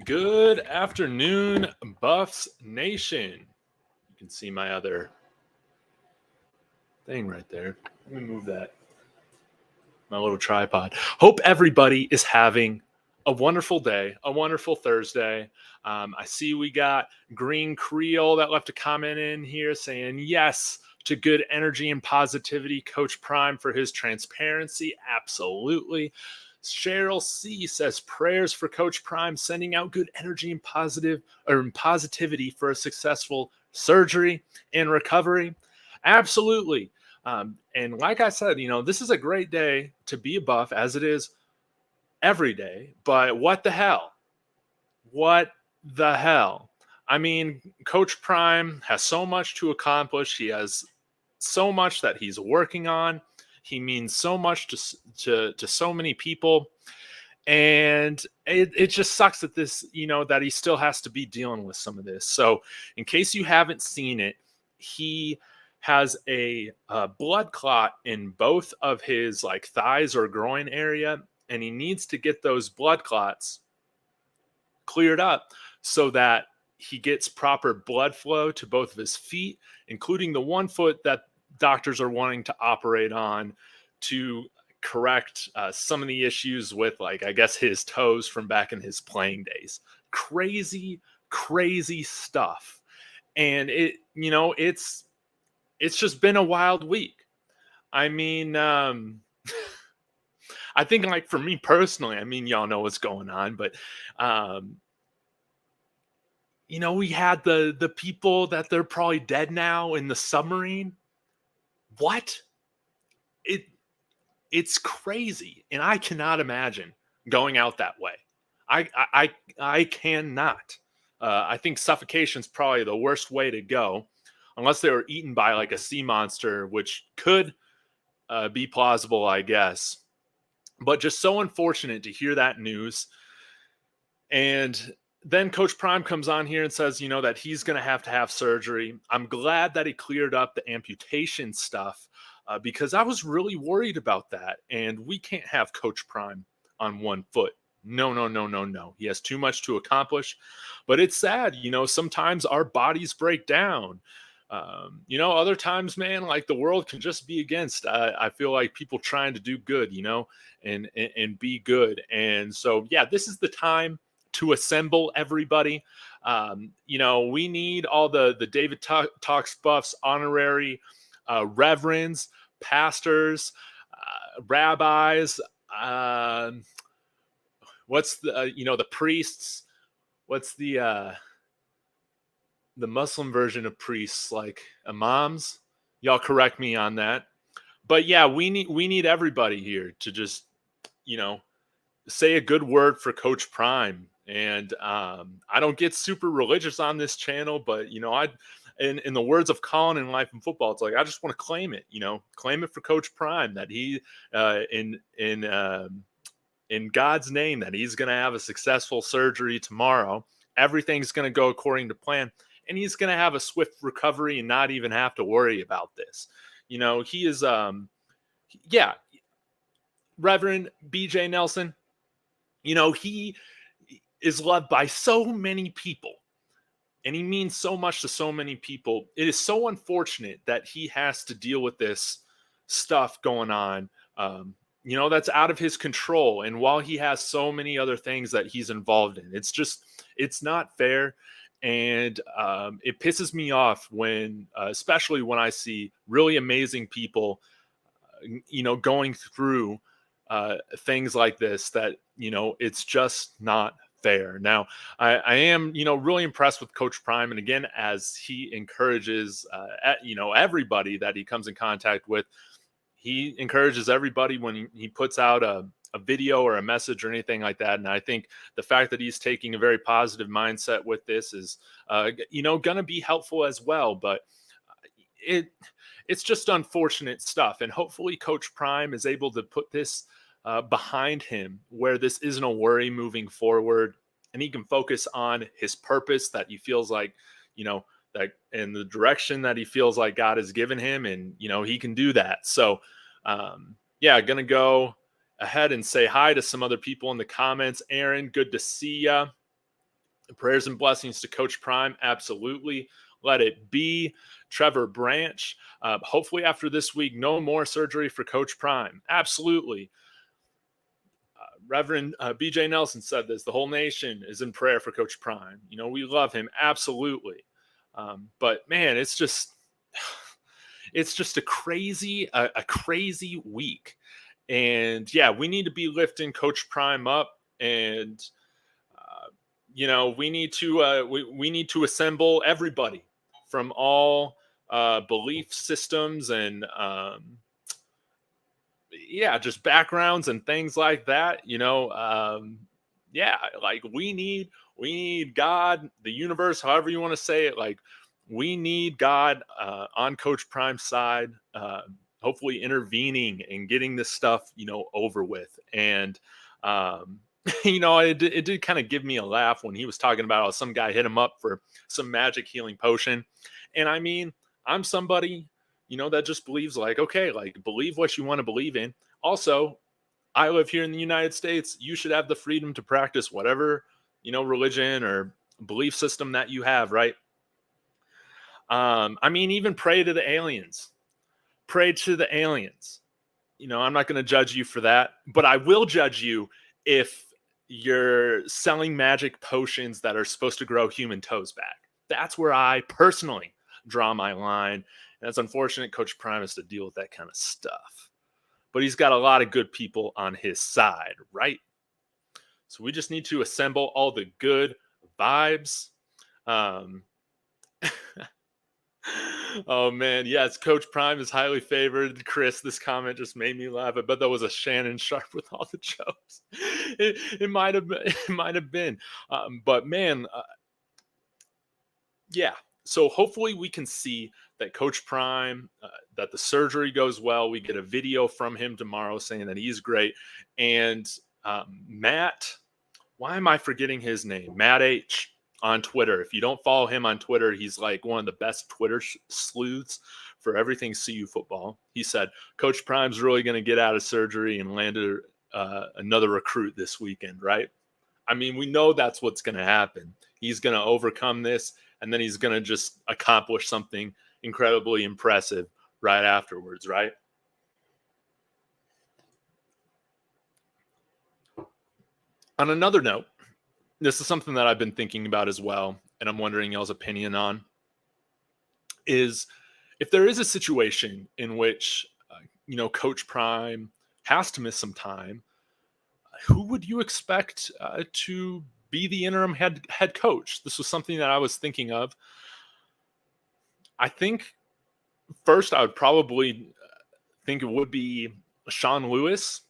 Good afternoon, Buffs Nation. You can see my other thing right there. Let me move that. My little tripod. Hope everybody is having a wonderful day, a wonderful Thursday. I see we got Green Creole that left a comment in here saying yes to good energy and positivity. Coach Prime for his transparency. Absolutely. Cheryl C says prayers for Coach Prime, sending out good energy and positivity for a successful surgery and recovery. Absolutely. And like I said, this is a great day to be a Buff, as it is every day. But what the hell? What the hell? I mean, Coach Prime has so much to accomplish. He has so much that he's working on. He means so much to so many people. And it just sucks that that he still has to be dealing with some of this. So in case you haven't seen it, he has a blood clot in both of his thighs or groin area, and he needs to get those blood clots cleared up so that he gets proper blood flow to both of his feet, including the one foot that doctors are wanting to operate on to correct some of the issues with his toes from back in his playing days. Crazy stuff. And it's just been a wild week. I mean, I think for me personally, y'all know what's going on, but we had the people that they're probably dead now in the submarine. What? It's crazy, and I cannot imagine going out that way. I cannot. I think suffocation is probably the worst way to go, unless they were eaten by a sea monster, which could be plausible, I guess. But just so unfortunate to hear that news. And then Coach Prime comes on here and says, that he's going to have surgery. I'm glad that he cleared up the amputation stuff because I was really worried about that. And we can't have Coach Prime on one foot. No. He has too much to accomplish. But it's sad, sometimes our bodies break down. Other times, man, the world can just be against. I feel like people trying to do good, and be good. And so, yeah, this is the time to assemble everybody. We need all the David Talks Buffs honorary reverends, pastors, rabbis. What's the priests? What's the Muslim version of priests, like imams? Y'all correct me on that. But yeah, we need everybody here to just say a good word for Coach Prime. And I don't get super religious on this channel, but in the words of Colin in Life and Football, it's I just want to claim it. Claim it for Coach Prime that he in God's name that he's going to have a successful surgery tomorrow. Everything's going to go according to plan, and he's going to have a swift recovery and not even have to worry about this. He is Reverend BJ Nelson. He is loved by so many people, and he means so much to so many people. It is so unfortunate that he has to deal with this stuff going on, that's out of his control. And while he has so many other things that he's involved in, it's not fair. And it pisses me off when, especially when I see really amazing people, going through things like this, that, it's just not fair. Now, I am, really impressed with Coach Prime. And again, as he encourages, everybody that he comes in contact with, he encourages everybody when he puts out a video or a message or anything like that. And I think the fact that he's taking a very positive mindset with this is, going to be helpful as well. But it's just unfortunate stuff. And hopefully Coach Prime is able to put this behind him, where this isn't a worry moving forward, and he can focus on his purpose that he feels like, that in the direction that he feels like God has given him, and he can do that. So gonna go ahead and say hi to some other people in the comments. Aaron, good to see ya. Prayers and blessings to Coach Prime. Absolutely. Let it be. Trevor Branch. Hopefully, after this week, no more surgery for Coach Prime. Absolutely. Reverend BJ Nelson said this. The whole nation is in prayer for Coach Prime. We love him. Absolutely. But man, it's just a crazy week. And yeah, we need to be lifting Coach Prime up, and we need to assemble everybody from all belief systems and just backgrounds and things like that. Like we need God, the universe, however you want to say it. Like we need God on Coach Prime's side, hopefully intervening and getting this stuff, over with. And it did kind of give me a laugh when he was talking about how some guy hit him up for some magic healing potion. And I mean, I'm somebody, that just believes like, okay, like believe what you want to believe in. Also, I live here in the United States. You should have the freedom to practice whatever, religion or belief system that you have, right? I mean, even pray to the aliens. Pray to the aliens. I'm not going to judge you for that, but I will judge you if you're selling magic potions that are supposed to grow human toes back. That's where I personally draw my line. And it's unfortunate Coach Prime has to deal with that kind of stuff. But he's got a lot of good people on his side, right? So we just need to assemble all the good vibes. Oh man, yes, Coach Prime is highly favored. Chris, this comment just made me laugh. I bet that was a Shannon Sharp with all the jokes. It might have been, but man, yeah. So hopefully we can see that Coach Prime, that the surgery goes well. We get a video from him tomorrow saying that he's great. And Matt, why am I forgetting his name? Matt H. on Twitter. If you don't follow him on Twitter, he's like one of the best Twitter sleuths for everything CU football. He said, Coach Prime's really going to get out of surgery and land another recruit this weekend, right? I mean, we know that's what's going to happen. He's going to overcome this, and then he's going to just accomplish something incredibly impressive right afterwards, right? On another note, this is something that I've been thinking about as well, and I'm wondering y'all's opinion on, is if there is a situation in which, Coach Prime has to miss some time, who would you expect to be the interim head coach? This was something that I was thinking of. I think first I would probably think it would be Sean Lewis,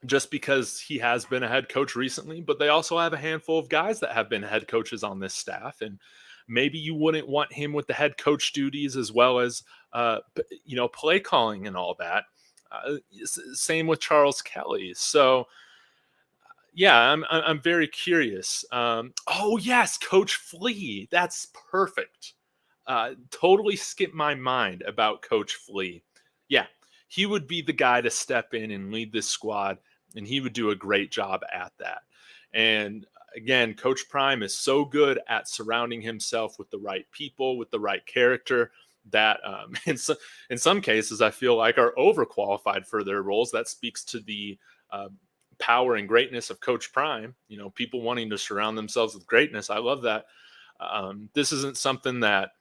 just because he has been a head coach recently, but they also have a handful of guys that have been head coaches on this staff. And maybe you wouldn't want him with the head coach duties as well as, play calling and all that. Same with Charles Kelly. So yeah, I'm very curious. Oh yes, Coach Flea. That's perfect. Totally skipped my mind about Coach Flea. Yeah, he would be the guy to step in and lead this squad, and he would do a great job at that. And again, Coach Prime is so good at surrounding himself with the right people, with the right character, that in some cases I feel like are overqualified for their roles. That speaks to the power and greatness of Coach Prime. People wanting to surround themselves with greatness. I love that. This isn't something that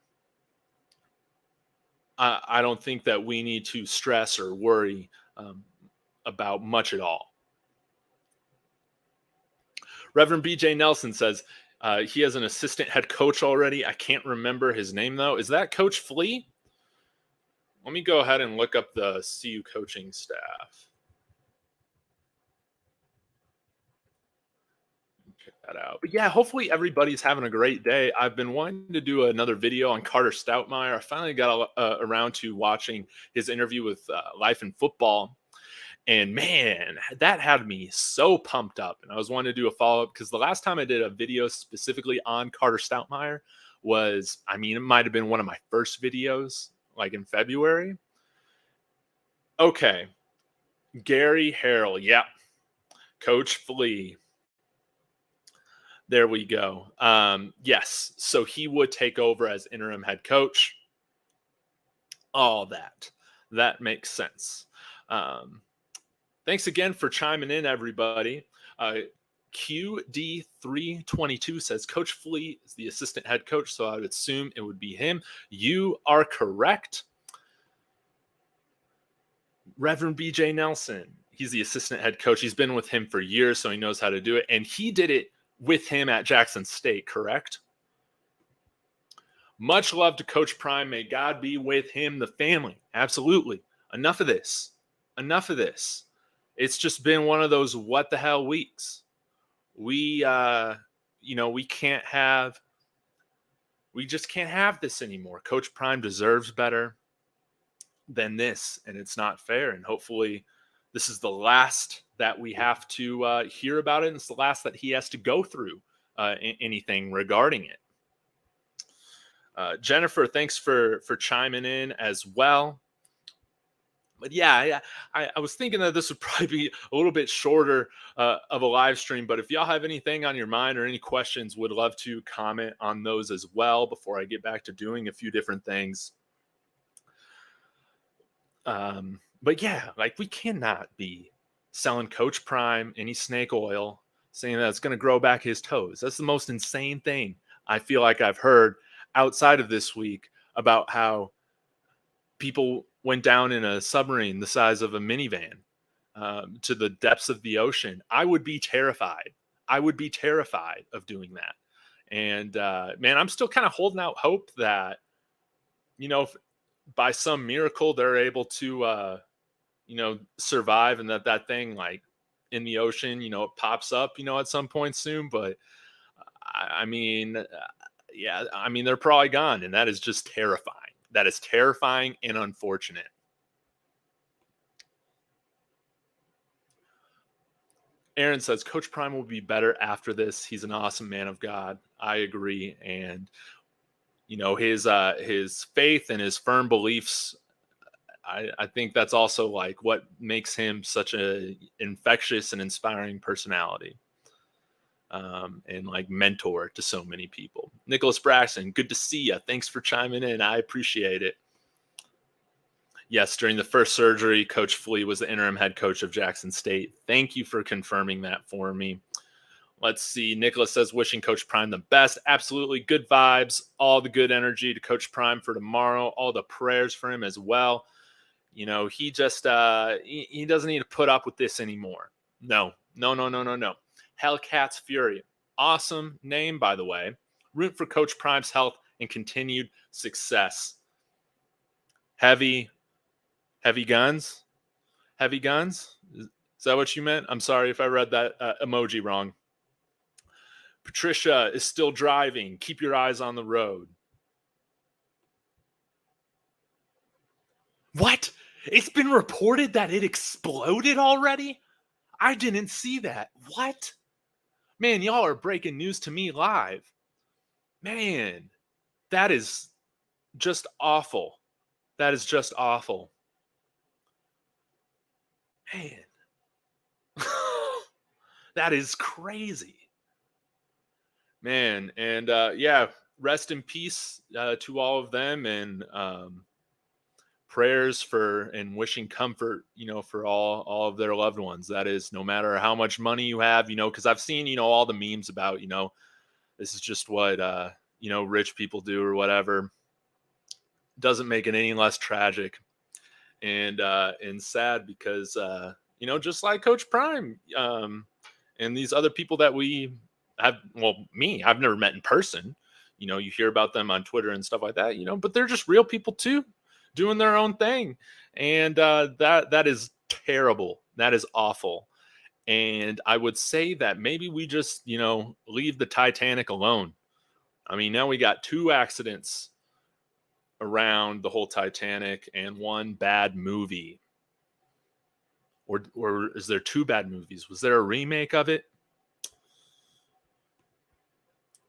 I don't think that we need to stress or worry about much at all. Reverend BJ Nelson says he has an assistant head coach already. I can't remember his name, though. Is that Coach Flea? Let me go ahead and look up the CU coaching staff. Check that out. But yeah, hopefully everybody's having a great day. I've been wanting to do another video on Carter Stoutmeyer. I finally got around to watching his interview with Life in Football. And man, that had me so pumped up. And I was wanting to do a follow-up because the last time I did a video specifically on Carter Stoutmeyer was, it might have been one of my first videos, like in February. Okay. Gary Harrell. Yeah. Coach Flea. There we go. Yes, so he would take over as interim head coach. All that. That makes sense. Um, Thanks again for chiming in, everybody. QD322 says Coach Flea is the assistant head coach, so I would assume it would be him. You are correct. Reverend BJ Nelson, he's the assistant head coach. He's been with him for years, so he knows how to do it. And he did it with him at Jackson State, correct? Much love to Coach Prime. May God be with him, the family. Absolutely. Enough of this. Enough of this. It's just been one of those what the hell weeks. We just can't have this anymore. Coach Prime deserves better than this, and it's not fair. And hopefully this is the last that we have to hear about it, and it's the last that he has to go through anything regarding it. Jennifer, thanks for chiming in as well. But yeah, I was thinking that this would probably be a little bit shorter of a live stream. But if y'all have anything on your mind or any questions, would love to comment on those as well before I get back to doing a few different things. But yeah, like we cannot be selling Coach Prime any snake oil, saying that it's going to grow back his toes. That's the most insane thing I feel like I've heard outside of this week about how people went down in a submarine the size of a minivan to the depths of the ocean. I would be terrified. I would be terrified of doing that. And man, I'm still kind of holding out hope that, if by some miracle they're able to, survive, and that thing like in the ocean, it pops up, at some point soon. But I mean, they're probably gone, and that is just terrifying. That is terrifying and unfortunate. Aaron says Coach Prime will be better after this. He's an awesome man of God. I agree. And, his faith and his firm beliefs, I think that's also like what makes him such a infectious and inspiring personality. And like mentor to so many people. Nicholas Braxton, good to see you. Thanks for chiming in. I appreciate it. Yes, during the first surgery, Coach Flea was the interim head coach of Jackson State. Thank you for confirming that for me. Let's see. Nicholas says, wishing Coach Prime the best. Absolutely. Good vibes. All the good energy to Coach Prime for tomorrow. All the prayers for him as well. He just, he doesn't need to put up with this anymore. No. Hellcats Fury. Awesome name, by the way. Root for Coach Prime's health and continued success. Heavy guns? Heavy guns? Is that what you meant? I'm sorry if I read that emoji wrong. Patricia is still driving. Keep your eyes on the road. What? It's been reported that it exploded already? I didn't see that. What? Man, y'all are breaking news to me live. Man, that is just awful. That is just awful. Man. That is crazy. Man, and rest in peace to all of them, and prayers for and wishing comfort, for all of their loved ones. That is, no matter how much money you have, because I've seen, all the memes about, this is just what, rich people do or whatever. Doesn't make it any less tragic and sad because, just like Coach Prime and these other people that we have, I've never met in person. You hear about them on Twitter and stuff like that, but they're just real people too, doing their own thing. And that is terrible. That is awful. And I would say that maybe we just, leave the Titanic alone. I mean, now we got 2 accidents around the whole Titanic and 1 bad movie. Or is there 2 bad movies? Was there a remake of it?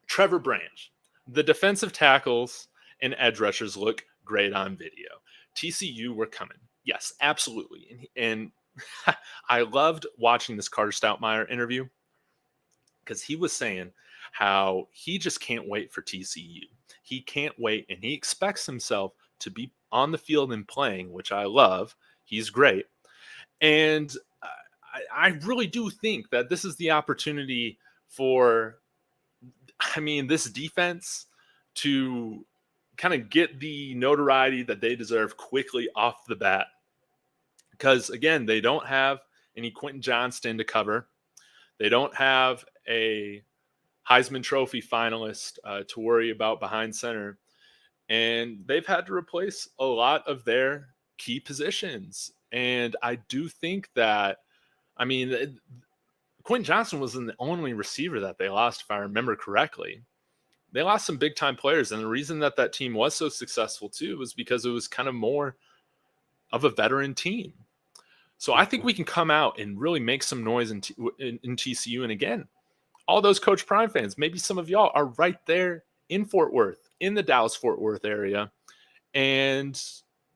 Trevor Branch. The defensive tackles and edge rushers look great on video. TCU, we're coming. Yes, absolutely. And I loved watching this Carter Stoutmire interview because he was saying how he just can't wait for TCU. He can't wait, and he expects himself to be on the field and playing, which I love. He's great. And I really do think that this is the opportunity for, this defense to kind of get the notoriety that they deserve quickly off the bat. Because, again, they don't have any Quentin Johnston to cover. They don't have a Heisman Trophy finalist to worry about behind center. And they've had to replace a lot of their key positions. And I do think that, Quentin Johnston wasn't the only receiver that they lost, if I remember correctly. They lost some big time players. And the reason that that team was so successful too was because it was kind of more of a veteran team. So I think we can come out and really make some noise in TCU. And again, all those Coach Prime fans, maybe some of y'all are right there in Fort Worth, in the Dallas-Fort Worth area. And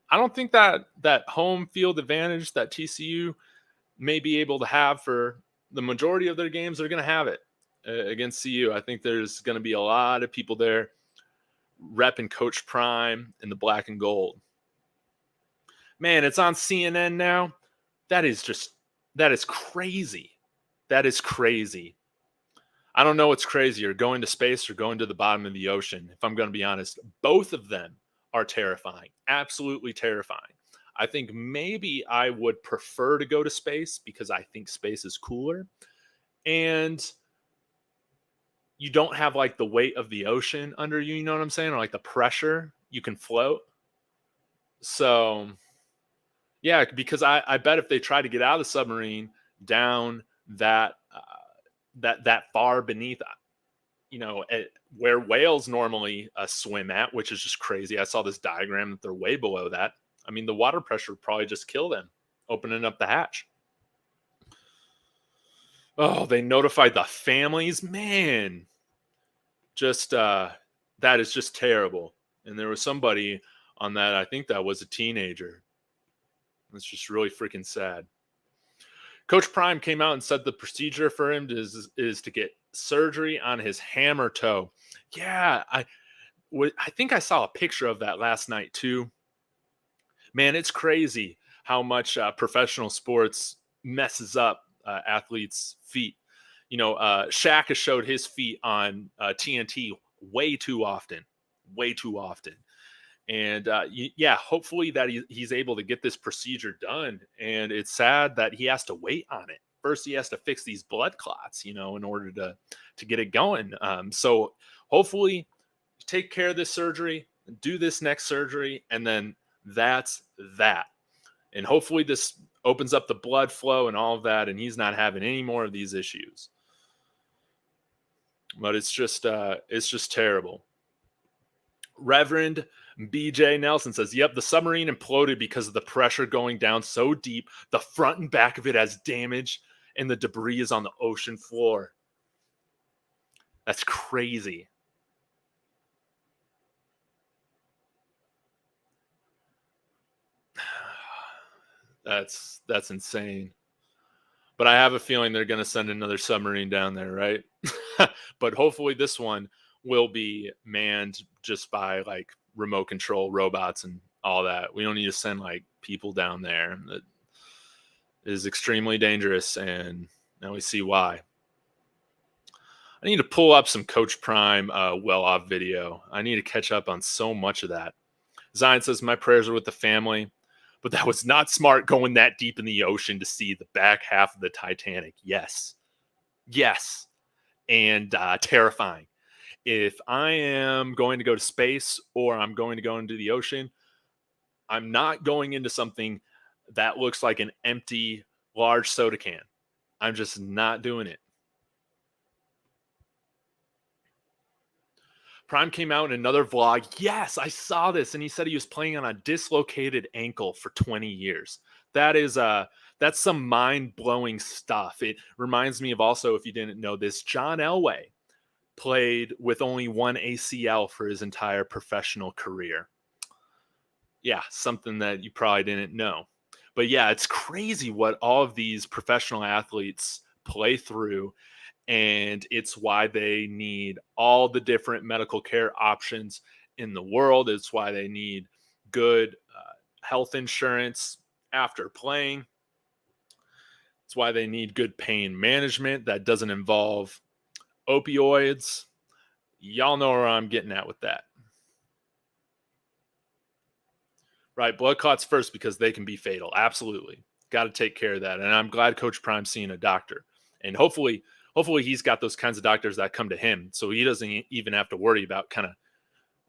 I don't think that home field advantage that TCU may be able to have for the majority of their games, they're going to have it against CU. I think there's going to be a lot of people there repping Coach Prime in the black and gold. Man, it's on CNN now. That is crazy. That is crazy. I don't know what's crazier, going to space or going to the bottom of the ocean. If I'm going to be honest, both of them are terrifying, absolutely terrifying. I think maybe I would prefer to go to space because I think space is cooler. And you don't have like the weight of the ocean under you, you know what I'm saying? Or like the pressure, you can float. So yeah, because I bet if they try to get out of the submarine down that far beneath, where whales normally swim at, which is just crazy. I saw this diagram that they're way below that. The water pressure would probably just kill them, opening up the hatch. Oh, they notified the families, man. Just that is just terrible. And there was somebody on that. I think that was a teenager. It's just really freaking sad. Coach Prime came out and said the procedure for him is to get surgery on his hammer toe. Yeah, I think I saw a picture of that last night too. Man, it's crazy how much professional sports messes up athletes' feet. Shaq has showed his feet on TNT way too often. And hopefully that he's able to get this procedure done. And it's sad that he has to wait on it. First, he has to fix these blood clots, in order to get it going. So hopefully take care of this surgery, do this next surgery, and then that's that. And hopefully this opens up the blood flow and all of that, and he's not having any more of these issues. But it's just terrible. Reverend BJ Nelson says, yep, the submarine imploded because of the pressure going down so deep. The front and back of it has damage, and the debris is on the ocean floor. That's crazy. That's insane. But I have a feeling they're going to send another submarine down there, right? But hopefully this one will be manned just by like remote control robots and all that. We don't need to send like people down there. That is extremely dangerous, and now we see why. I need to pull up some Coach Prime well-off video. I need to catch up on so much of that. Zion says, my prayers are with the family, but that was not smart going that deep in the ocean to see the back half of the Titanic. Yes. And terrifying. If I am going to go to space or I'm going to go into the ocean, I'm not going into something that looks like an empty large soda can. I'm just not doing it. Prime came out in another vlog. Yes, I saw this. And he said he was playing on a dislocated ankle for 20 years. That's some mind-blowing stuff. It reminds me of also, if you didn't know this, John Elway played with only one ACL for his entire professional career. Yeah, something that you probably didn't know. But yeah, it's crazy what all of these professional athletes play through. And it's why they need all the different medical care options in the world. It's why they need good health insurance after playing. It's why they need good pain management that doesn't involve opioids. Y'all know where I'm getting at with that. Right, blood clots first because they can be fatal. Absolutely. Got to take care of that. And I'm glad Coach Prime's seeing a doctor. And hopefully he's got those kinds of doctors that come to him so he doesn't even have to worry about kind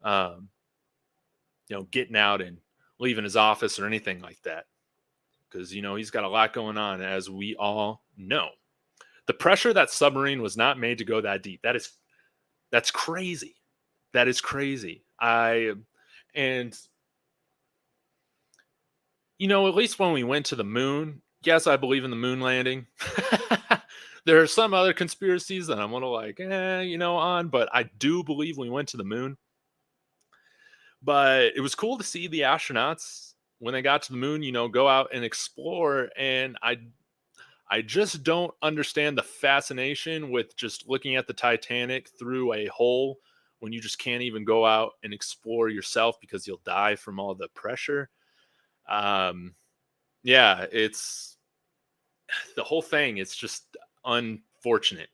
of getting out and leaving his office or anything like that. Because he's got a lot going on, as we all know. The pressure that submarine was not made to go that deep. That's crazy. That is crazy. At least when we went to the moon, yes, I believe in the moon landing. There are some other conspiracies that I'm a little like, on, but I do believe we went to the moon. But it was cool to see the astronauts when they got to the moon, go out and explore. And I just don't understand the fascination with just looking at the Titanic through a hole when you just can't even go out and explore yourself because you'll die from all the pressure. It's the whole thing. It's just unfortunate.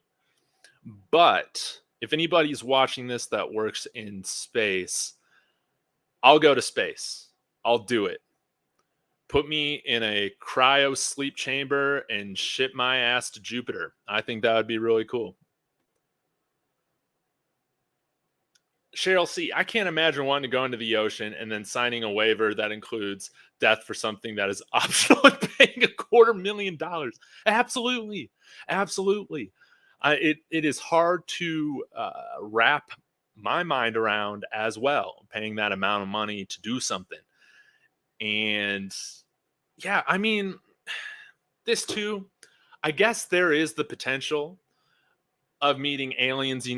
But if anybody's watching this that works in space, I'll go to space. I'll do it. Put me in a cryo sleep chamber and ship my ass to Jupiter. I think that would be really cool. Cheryl C., I can't imagine wanting to go into the ocean and then signing a waiver that includes death for something that is optional and paying $250,000. Absolutely. Absolutely. It is hard to wrap my mind around as well, paying that amount of money to do something. And yeah, I mean, this too, I guess there is the potential of meeting aliens, in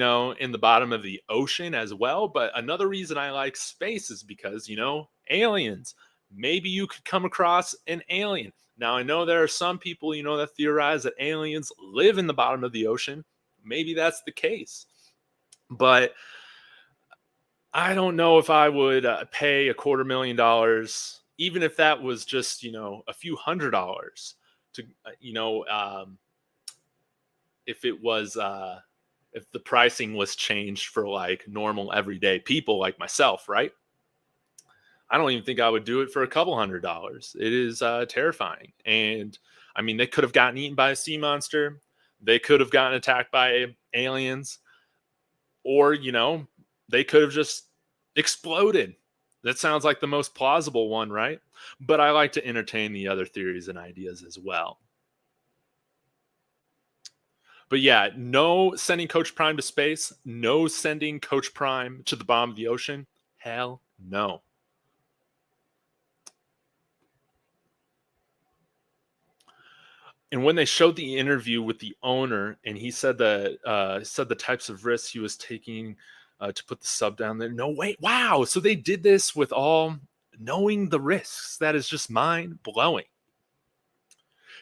the bottom of the ocean as well. But another reason I like space is because, aliens. Maybe you could come across an alien. Now, I know there are some people, that theorize that aliens live in the bottom of the ocean. Maybe that's the case. But I don't know if I would pay $250,000, even if that was just, a few $100s to, if it was if the pricing was changed for like normal everyday people like myself, right? I don't even think I would do it for a couple $100s. It is terrifying. And I mean, they could have gotten eaten by a sea monster. They could have gotten attacked by aliens, or they could have just exploded. That sounds like the most plausible one, right? But I like to entertain the other theories and ideas as well. But yeah, no sending Coach Prime to space, no sending Coach Prime to the bottom of the ocean. Hell no. And when they showed the interview with the owner, and he said the types of risks he was taking to put the sub down there. No, wait, wow. So they did this with all knowing the risks. That is just mind blowing.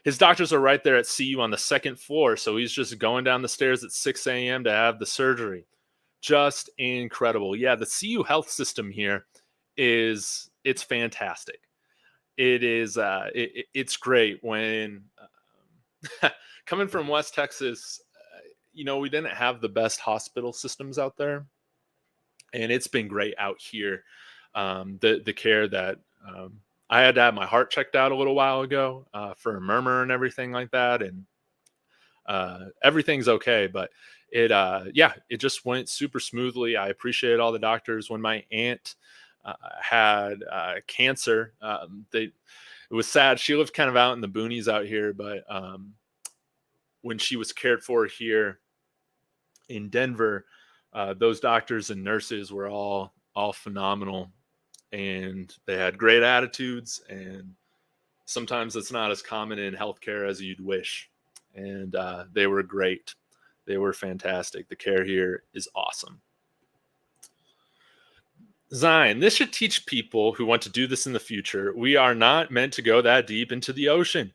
His doctors are right there at CU on the second floor, so he's just going down the stairs at 6 a.m. to have the surgery. Just incredible. Yeah, the CU health system here it's fantastic. It is it's great when coming from West Texas, we didn't have the best hospital systems out there, and it's been great out here. The care that I had to have my heart checked out a little while ago for a murmur and everything like that, and everything's okay. But it just went super smoothly. I appreciate all the doctors. When my aunt had cancer, it was sad. She lived kind of out in the boonies out here, but when she was cared for here in Denver, those doctors and nurses were all phenomenal, and they had great attitudes, and sometimes it's not as common in healthcare as you'd wish. And they were great. They were fantastic. The care here is awesome. Zion, this should teach people who want to do this in the future. We are not meant to go that deep into the ocean.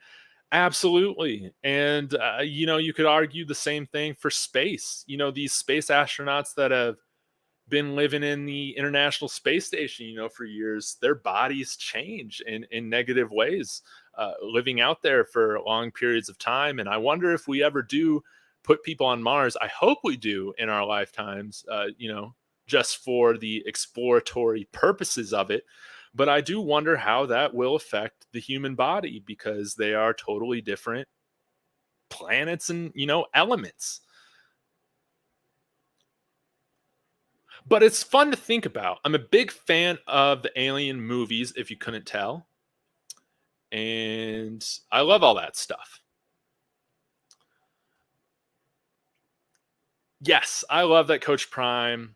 Absolutely. And, you could argue the same thing for space. These space astronauts that have been living in the International Space Station, for years, their bodies change in negative ways, living out there for long periods of time. And I wonder if we ever do put people on Mars. I hope we do in our lifetimes, just for the exploratory purposes of it. But I do wonder how that will affect the human body because they are totally different planets and, elements. But it's fun to think about. I'm a big fan of the Alien movies, if you couldn't tell. And I love all that stuff. Yes, I love that Coach Prime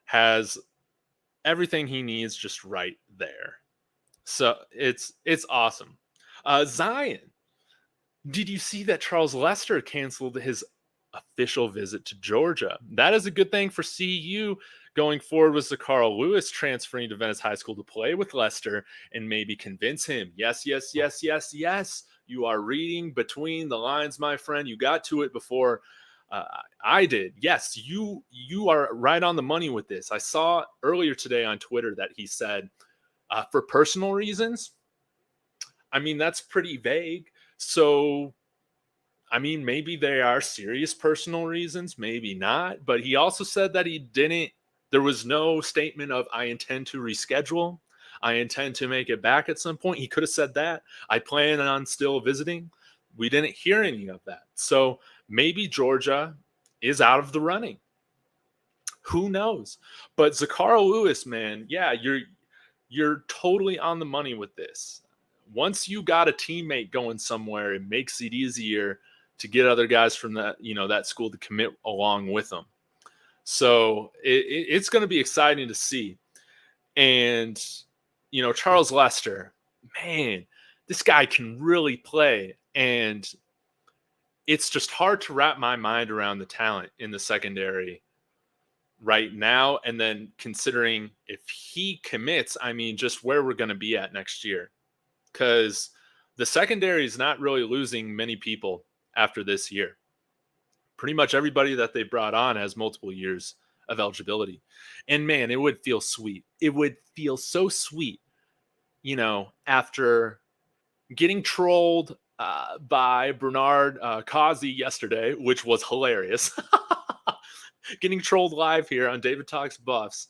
has everything he needs just right there. So it's awesome. Zion, did you see that Charles Lester canceled his official visit to Georgia? That is a good thing for CU going forward with Carl Lewis transferring to Venice High School to play with Lester and maybe convince him. Yes, yes, yes, yes, yes. You are reading between the lines, my friend. You got to it before I did. Yes, you are right on the money with this. I saw earlier today on Twitter that he said for personal reasons. I mean, that's pretty vague. So, I mean, maybe they are serious personal reasons, maybe not. But he also said that there was no statement of, I intend to reschedule. I intend to make it back at some point. He could have said that. I plan on still visiting. We didn't hear any of that. So maybe Georgia is out of the running. Who knows? But Zakara Lewis, man, yeah, you're totally on the money with this. Once you got a teammate going somewhere, it makes it easier to get other guys from that school to commit along with them. So it's going to be exciting to see. And Charles Lester, man, this guy can really play, and it's just hard to wrap my mind around the talent in the secondary right now. And then considering if he commits, I mean, just where we're going to be at next year, because the secondary is not really losing many people after this year. Pretty much everybody that they brought on has multiple years of eligibility. And man, it would feel sweet. It would feel so sweet, after getting trolled by Bernard Causey yesterday, which was hilarious. Getting trolled live here on David Talks Buffs.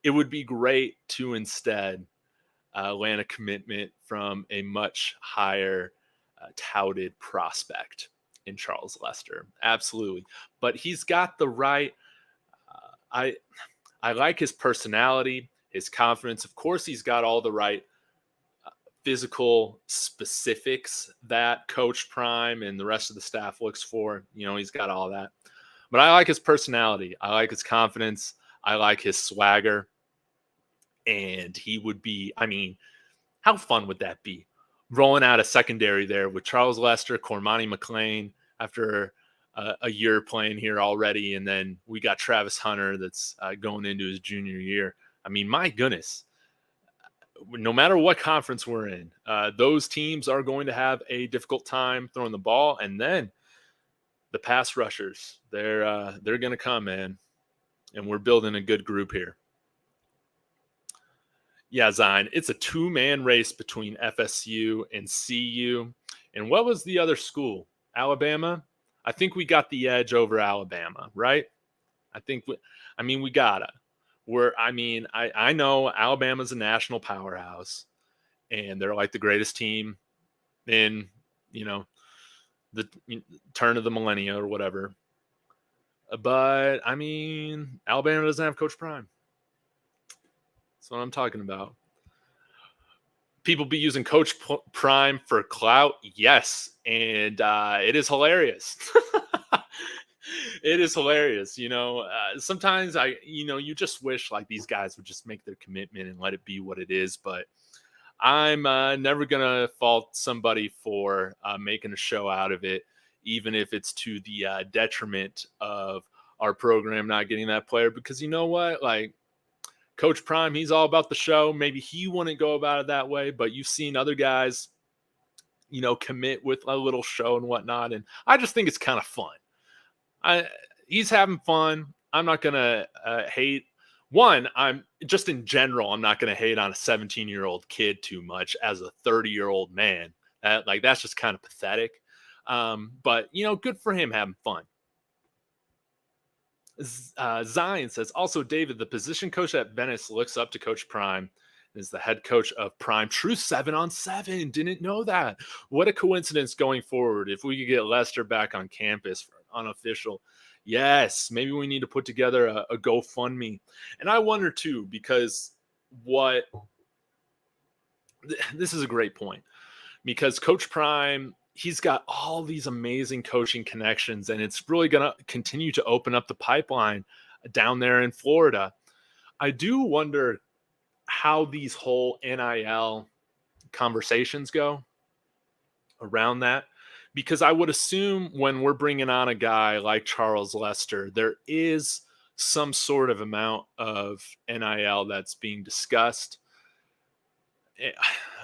It would be great to instead land a commitment from a much higher touted prospect in Charles Lester. Absolutely. But he's got the right. I like his personality, his confidence. Of course, he's got all the right physical specifics that Coach Prime and the rest of the staff looks for. He's got all that. But I like his personality. I like his confidence. I like his swagger. And he would be, I mean, how fun would that be? Rolling out a secondary there with Charles Lester, Cormani McLean after a year playing here already. And then we got Travis Hunter that's going into his junior year. I mean, my goodness, no matter what conference we're in, those teams are going to have a difficult time throwing the ball. And then the pass rushers, they're going to come, man. And we're building a good group here. Yeah, Zion, it's a two-man race between FSU and CU. And what was the other school? Alabama? I think we got the edge over Alabama, right? We gotta. I know Alabama's a national powerhouse, and they're like the greatest team in, the turn of the millennia or whatever. But, Alabama doesn't have Coach Prime. That's what I'm talking about. People be using Coach Prime for clout. Yes. And it is hilarious. It is hilarious. Sometimes you just wish like these guys would just make their commitment and let it be what it is. But I'm never going to fault somebody for making a show out of it, even if it's to the detriment of our program not getting that player. Because you know what? Like, Coach Prime, he's all about the show. Maybe he wouldn't go about it that way, but you've seen other guys commit with a little show and whatnot. And I just think it's kind of fun. He's having fun. I'm not gonna hate. I'm just in general, I'm not gonna hate on a 17-year-old kid too much as a 30-year-old man. That's just kind of pathetic. But good for him having fun. Zion says, also, David, the position coach at Venice looks up to Coach Prime, is the head coach of Prime. True 7-on-7. Didn't know that. What a coincidence going forward. If we could get Lester back on campus for unofficial. Yes, maybe we need to put together a GoFundMe. And I wonder too, because this is a great point, because Coach Prime, he's got all these amazing coaching connections, and it's really going to continue to open up the pipeline down there in Florida. I do wonder how these whole NIL conversations go around that, because I would assume when we're bringing on a guy like Charles Lester, there is some sort of amount of NIL that's being discussed.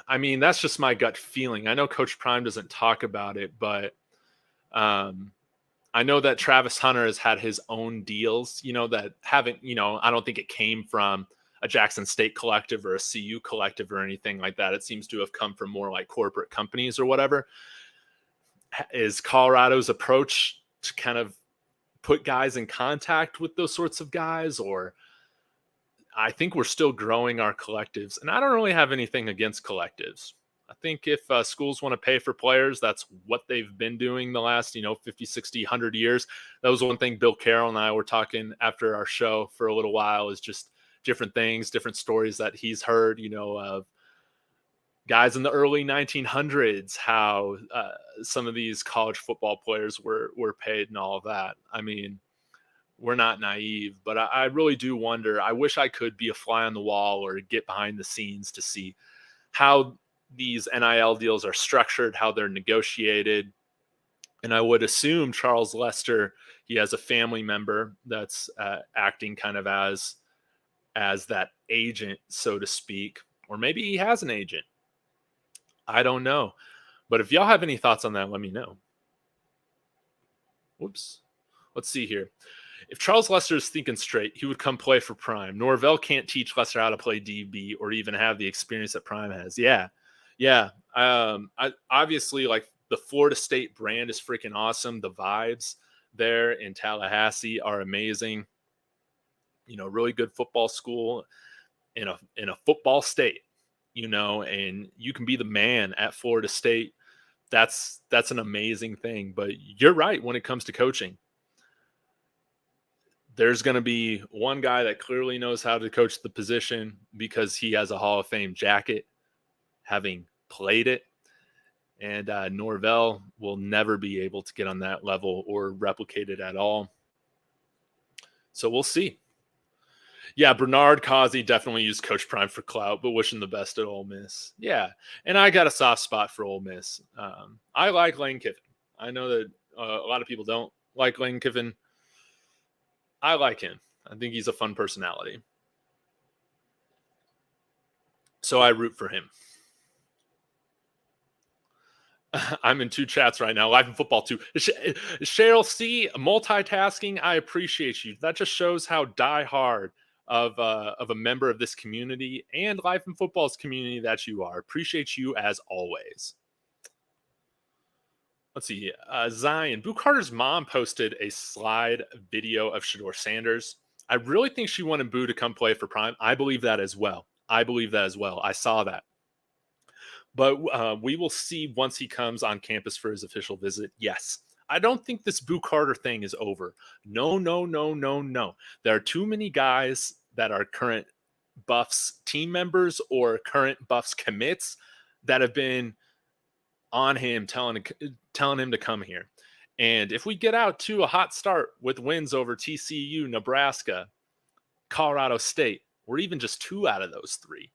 I mean, that's just my gut feeling. I know Coach Prime doesn't talk about it, but I know that Travis Hunter has had his own deals, that haven't, I don't think it came from a Jackson State collective or a CU collective or anything like that. It seems to have come from more like corporate companies or whatever. Is Colorado's approach to kind of put guys in contact with those sorts of guys? Or I think we're still growing our collectives, and I don't really have anything against collectives. I think if schools want to pay for players, that's what they've been doing the last, 50, 60, 100 years. That was one thing Bill Carroll and I were talking after our show for a little while, is just different things, different stories that he's heard, of guys in the early 1900s, how some of these college football players were paid and all of that. I mean, we're not naive, but I really do wonder. I wish I could be a fly on the wall or get behind the scenes to see how these NIL deals are structured, how they're negotiated. And I would assume Charles Lester, he has a family member that's acting kind of as that agent, so to speak, or maybe he has an agent. I don't know. But if y'all have any thoughts on that, let me know. Whoops. Let's see here. If Charles Lester is thinking straight, he would come play for Prime. Norvell can't teach Lester how to play DB or even have the experience that Prime has. Yeah. Obviously, like, the Florida State brand is freaking awesome. The vibes there in Tallahassee are amazing. Really good football school in a football state. And you can be the man at Florida State. That's an amazing thing. But you're right, when it comes to coaching, there's going to be one guy that clearly knows how to coach the position because he has a Hall of Fame jacket, having played it. And Norvell will never be able to get on that level or replicate it at all. So we'll see. Yeah, Bernard Causey definitely used Coach Prime for clout, but wishing the best at Ole Miss. Yeah, and I got a soft spot for Ole Miss. I like Lane Kiffin. I know that a lot of people don't like Lane Kiffin. I like him. I think he's a fun personality. So I root for him. I'm in two chats right now, live in football too. Cheryl C, multitasking. I appreciate you. That just shows how diehard of a member of this community and Life in Football's community that you are. Appreciate you as always. Let's see. Zion. Boo Carter's mom posted a slide video of Shador Sanders. I really think she wanted Boo to come play for Prime. I believe that as well. I saw that. But we will see once he comes on campus for his official visit. Yes. I don't think this Boo Carter thing is over. No. There are too many guys that are current Buffs team members or current Buffs commits that have been on him, telling him to come here. And if we get out to a hot start with wins over TCU, Nebraska, Colorado State, or even just 2 out of those 3,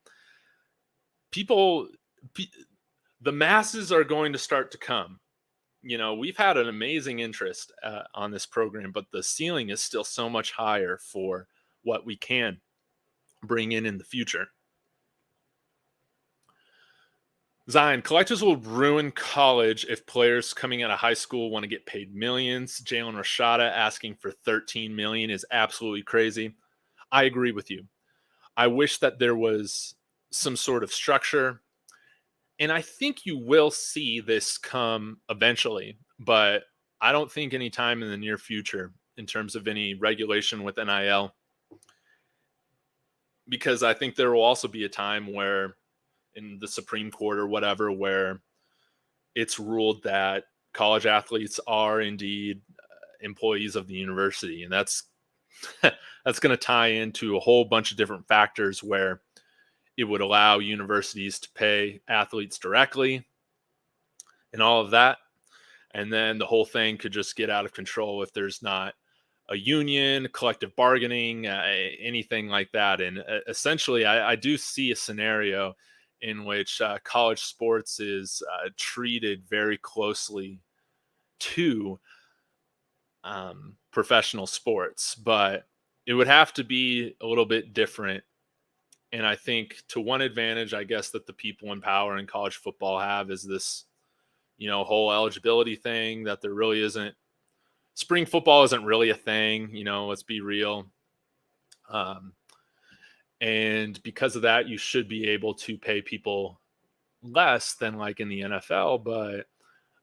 the masses are going to start to come. We've had an amazing interest on this program, but the ceiling is still so much higher for what we can bring in the future. Zion, collectors will ruin college if players coming out of high school want to get paid millions. Jalen Rashada asking for 13 million is absolutely crazy. I agree with you. I wish that there was some sort of structure. And I think you will see this come eventually, but I don't think any time in the near future in terms of any regulation with NIL, because I think there will also be a time where in the Supreme Court or whatever, where it's ruled that college athletes are indeed employees of the university. And that's that's going to tie into a whole bunch of different factors where it would allow universities to pay athletes directly and all of that. And then the whole thing could just get out of control if there's not a union, collective bargaining, anything like that. And essentially, I do see a scenario in which college sports is treated very closely to professional sports, but it would have to be a little bit different. And I think to one advantage, I guess, that the people in power in college football have is this, whole eligibility thing that there really isn't. Spring football isn't really a thing, let's be real. And because of that, you should be able to pay people less than like in the NFL. But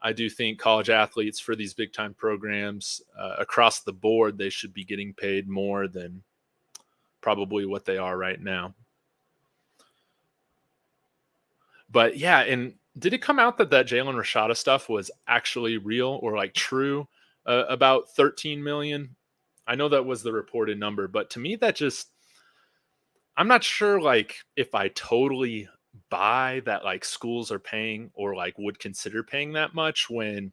I do think college athletes for these big time programs across the board, they should be getting paid more than probably what they are right now. But yeah, and did it come out that Jalen Rashada stuff was actually real or like true about 13 million? I know that was the reported number, but to me, that just, I'm not sure like if I totally buy that like schools are paying or like would consider paying that much when,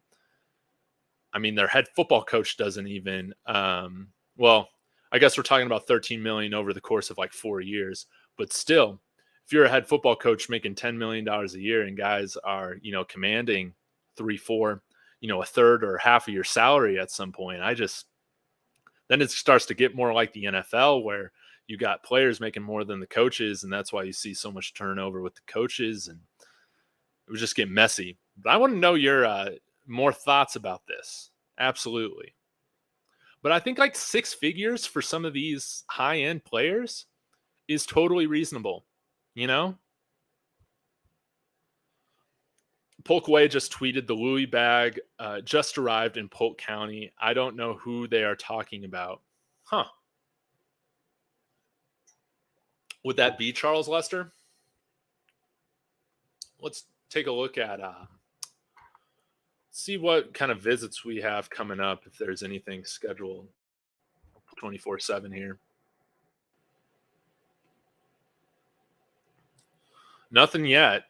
I mean, their head football coach doesn't even, well, I guess we're talking about 13 million over the course of like 4 years, but still, if you're a head football coach making $10 million a year and guys are, commanding 3, 4, a third or half of your salary at some point, then it starts to get more like the NFL where you got players making more than the coaches. And that's why you see so much turnover with the coaches. And it would just get messy. But I want to know your more thoughts about this. Absolutely. But I think like 6 figures for some of these high end players is totally reasonable. Polkway just tweeted the Louis bag just arrived in Polk County. I don't know who they are talking about. Huh. Would that be Charles Lester? Let's take a look at see what kind of visits we have coming up, if there's anything scheduled 24/7 here. Nothing yet.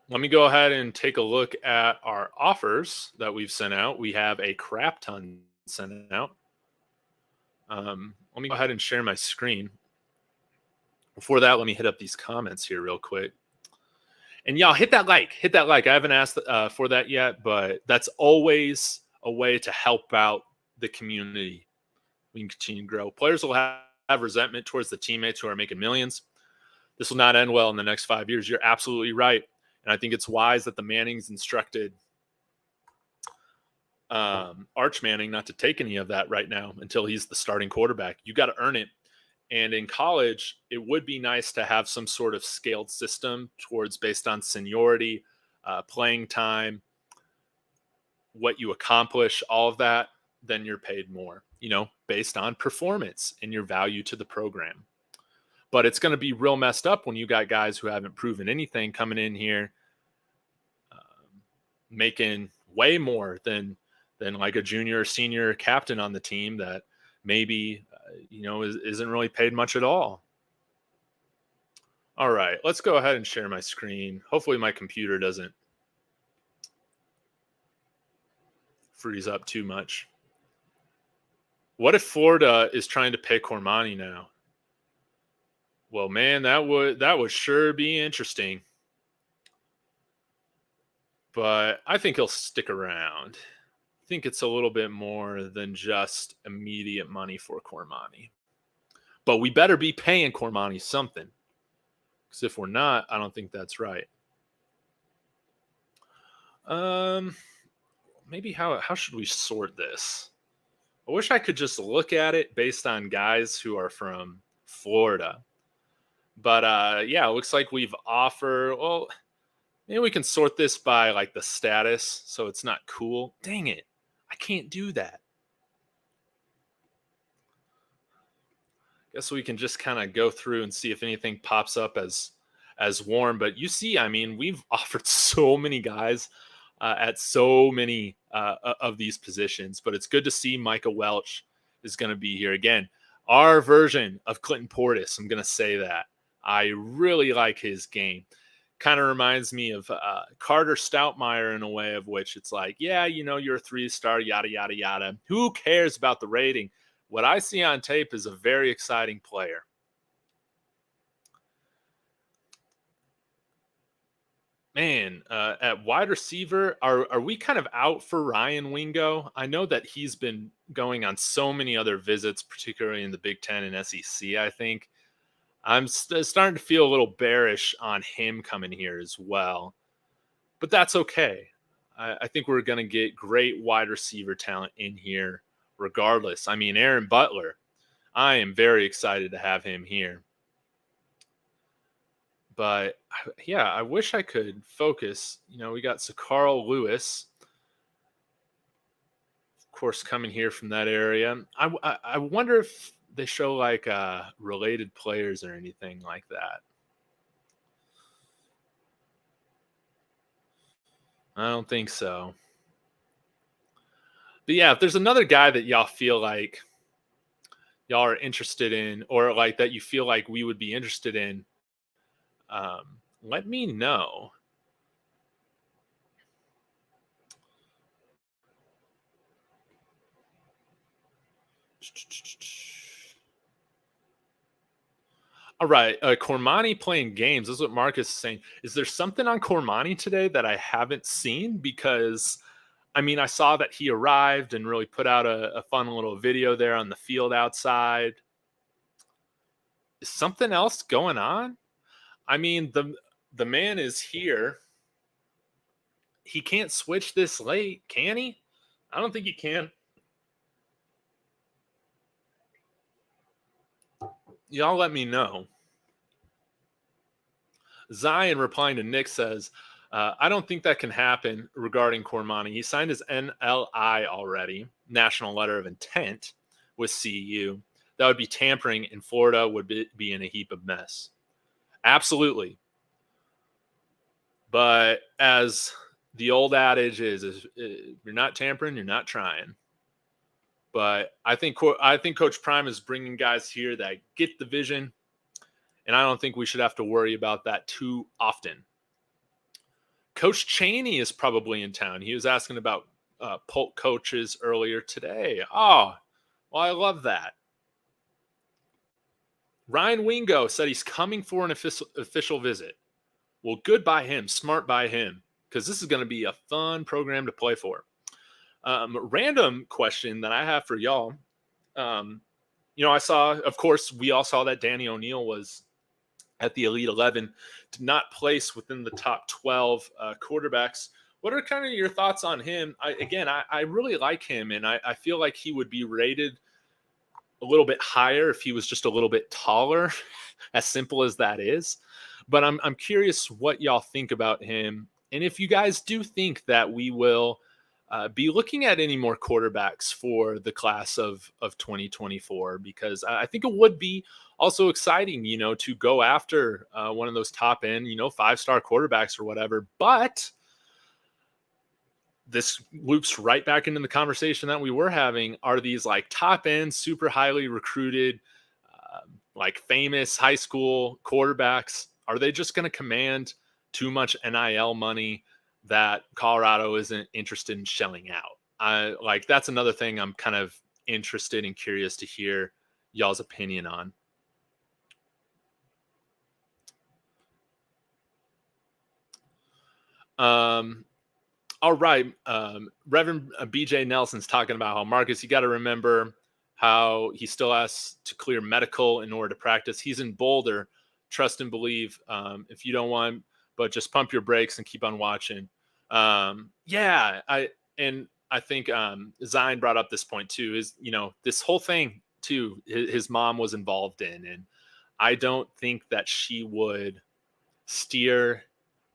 Let me go ahead and take a look at our offers that we've sent out. We have a crap ton sent out. Let me go ahead and share my screen. Before that, let me hit up these comments here real quick. And y'all hit that like. I haven't asked for that yet, but that's always a way to help out the community. We can continue to grow. Players will have resentment towards the teammates who are making millions. This will not end well in the next 5 years. You're absolutely right. And I think it's wise that the Mannings instructed Arch Manning not to take any of that right now until he's the starting quarterback. You got to earn it. And in college, it would be nice to have some sort of scaled system towards based on seniority, playing time, what you accomplish, all of that. Then you're paid more, based on performance and your value to the program. But it's going to be real messed up when you got guys who haven't proven anything coming in here, making way more than like a junior or senior captain on the team that maybe isn't really paid much at all. All right, let's go ahead and share my screen. Hopefully my computer doesn't freeze up too much. What if Florida is trying to pay Cormani now? Well, man, that would sure be interesting. But I think he'll stick around. I think it's a little bit more than just immediate money for Cormani. But we better be paying Cormani something. Because if we're not, I don't think that's right. Um, maybe how should we sort this? I wish I could just look at it based on guys who are from Florida. But yeah, it looks like we've offered. Well, maybe we can sort this by like the status, so it's not cool. Dang it, I can't do that. Guess we can just kind of go through and see if anything pops up as warm. But you see, I mean, we've offered so many guys at so many of these positions. But it's good to see Micah Welch is going to be here again. Our version of Clinton Portis. I'm going to say that I really like his game. Kind of reminds me of Carter Stoutmeyer in a way, of which it's like, yeah, you're a 3-star, yada yada yada. Who cares about the rating? What I see on tape is a very exciting player. Man, at wide receiver, are we kind of out for Ryan Wingo? I know that he's been going on so many other visits, particularly in the Big Ten and SEC. I think I'm starting to feel a little bearish on him coming here as well, but that's okay. I think we're going to get great wide receiver talent in here regardless. I mean, Aaron Butler, I am very excited to have him here. But yeah, I wish I could focus. We got Sakarl Lewis, of course, coming here from that area. I wonder if they show like related players or anything like that. I don't think so. But yeah, if there's another guy that y'all feel like y'all are interested in, or like that you feel like we would be interested in, let me know. All right, Cormani playing games. This is what Marcus is saying. Is there something on Cormani today that I haven't seen? Because I mean, I saw that he arrived and really put out a fun little video there on the field outside. Is something else going on? I mean, the man is here. He can't switch this late, can he? I don't think he can. Y'all let me know. Zion replying to Nick says, I don't think that can happen regarding Cormani. He signed his NLI already, National Letter of Intent, with CU. That would be tampering, and Florida would be in a heap of mess. Absolutely. But as the old adage is you're not tampering, you're not trying. But I think Coach Prime is bringing guys here that get the vision, and I don't think we should have to worry about that too often. Coach Cheney is probably in town. He was asking about Polk coaches earlier today. Oh, well, I love that. Ryan Wingo said he's coming for an official visit. Well, good by him. Smart by him. Because this is going to be a fun program to play for. Random question that I have for y'all. I saw, of course, we all saw that Danny O'Neal was at the Elite 11, did not place within the top 12 quarterbacks. What are kind of your thoughts on him? I really like him, and I feel like he would be rated a little bit higher if he was just a little bit taller, as simple as that is. But I'm curious what y'all think about him, and if you guys do think that we will be looking at any more quarterbacks for the class of 2024, because I think it would be also exciting, to go after one of those top end, 5-star quarterbacks or whatever. But this loops right back into the conversation that we were having. Are these like top end, super highly recruited, like famous high school quarterbacks? Are they just going to command too much NIL money that Colorado isn't interested in shelling out? That's another thing I'm kind of interested and curious to hear y'all's opinion on. All right. Reverend BJ Nelson's talking about how, Marcus, you got to remember how he still has to clear medical in order to practice. He's in Boulder. Trust and believe. If you don't want, but just pump your brakes and keep on watching. Yeah, I think Zion brought up this point too. Is this whole thing too? His mom was involved in, and I don't think that she would steer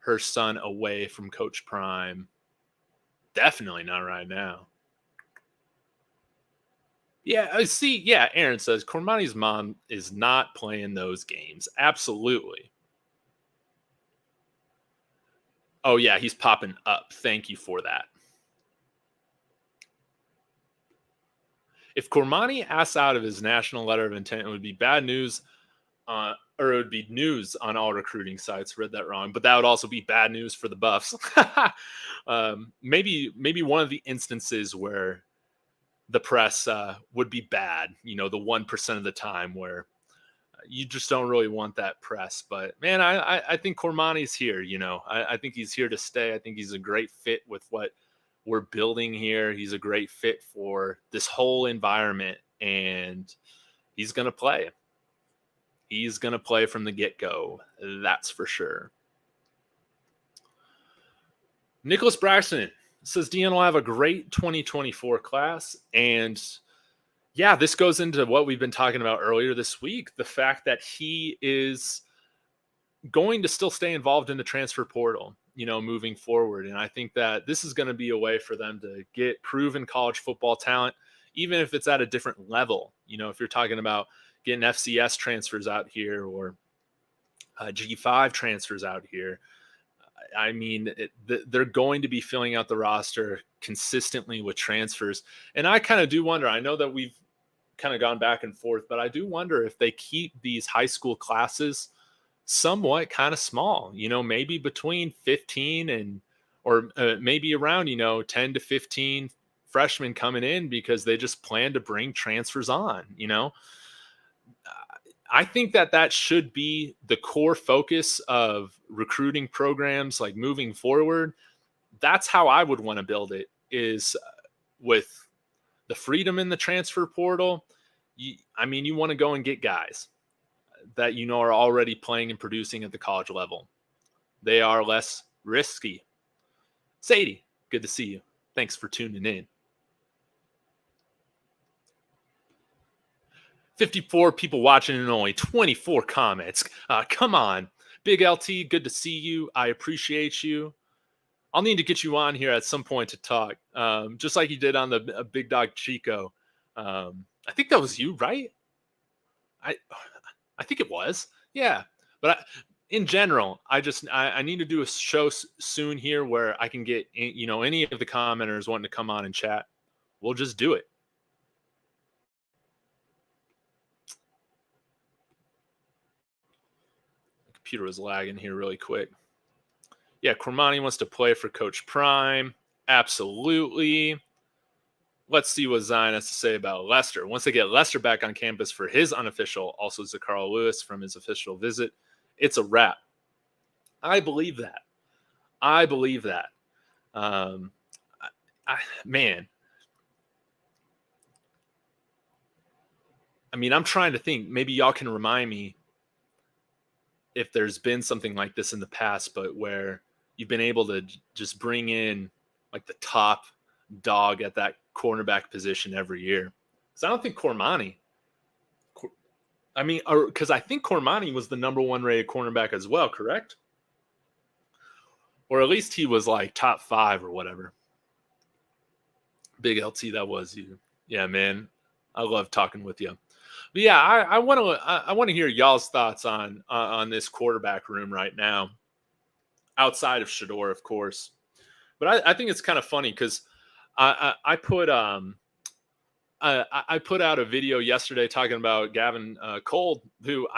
her son away from Coach Prime. Definitely not right now. Yeah, I see. Yeah, Aaron says Cormani's mom is not playing those games. Absolutely. Oh yeah, he's popping up. Thank you for that. If Cormani asks out of his national letter of intent, it would be bad news, or it would be news on all recruiting sites. Read that wrong, but that would also be bad news for the Buffs. Maybe one of the instances where the press would be bad. The 1% of the time where you just don't really want that press. But man, I think Cormani's here. I think he's here to stay. I think he's a great fit with what we're building here. He's a great fit for this whole environment, and he's gonna play. He's gonna play from the get-go. That's for sure. Nicholas Braxton says Deanna will have a great 2024 class. And yeah, this goes into what we've been talking about earlier this week. The fact that he is going to still stay involved in the transfer portal, moving forward. And I think that this is going to be a way for them to get proven college football talent, even if it's at a different level. If you're talking about getting FCS transfers out here or G5 transfers out here, I mean, they're going to be filling out the roster consistently with transfers. And I kind of do wonder, I know that we've kind of gone back and forth, but I do wonder if they keep these high school classes somewhat kind of small, maybe between 15 and, or maybe around, 10 to 15 freshmen coming in because they just plan to bring transfers on. I think that should be the core focus of recruiting programs like moving forward. That's how I would want to build it, is with the freedom in the transfer portal. You want to go and get guys that are already playing and producing at the college level. They are less risky. Sadie, good to see you. Thanks for tuning in. 54 people watching and only 24 comments. Come on. Big LT, good to see you. I appreciate you. I'll need to get you on here at some point to talk, just like you did on the Big Dog Chico. I think that was you, right? I think it was. Yeah. But in general, I need to do a show soon here where I can get, any of the commenters wanting to come on and chat. We'll just do it. Computer was lagging here really quick. Yeah, Cormani wants to play for Coach Prime. Absolutely. Let's see what Zion has to say about Lester. Once they get Lester back on campus for his unofficial, also Zacarl Lewis from his official visit, it's a wrap. I believe that. Man. I'm trying to think. Maybe y'all can remind me if there's been something like this in the past, but where you've been able to just bring in like the top dog at that cornerback position every year. Because I don't think Cormani, because I think Cormani was the number one rated cornerback as well, correct? Or at least he was like top 5 or whatever. Big LT, that was you. Yeah, man. I love talking with you. But yeah, I want to hear y'all's thoughts on this quarterback room right now, outside of Shador, of course. But I think it's kind of funny because I put out a video yesterday talking about Gavin Cole, who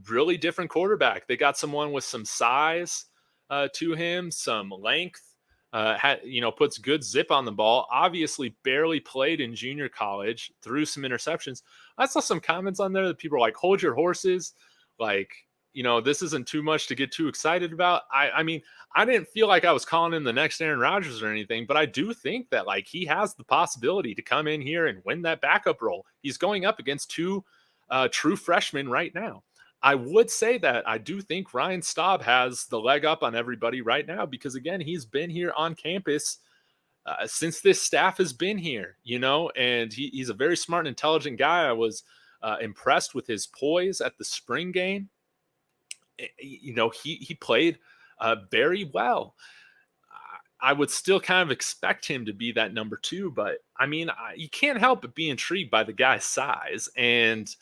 really different quarterback. They got someone with some size to him, some length. Puts good zip on the ball. Obviously, barely played in junior college, threw some interceptions. I saw some comments on there that people are like, "Hold your horses." Like, this isn't too much to get too excited about. I didn't feel like I was calling him the next Aaron Rodgers or anything, but I do think that he has the possibility to come in here and win that backup role. He's going up against 2 true freshmen right now. I would say that I do think Ryan Staub has the leg up on everybody right now because, again, he's been here on campus since this staff has been here, and he's a very smart and intelligent guy. I was impressed with his poise at the spring game. He played very well. I would still kind of expect him to be that number two, but I mean, you can't help but be intrigued by the guy's size. And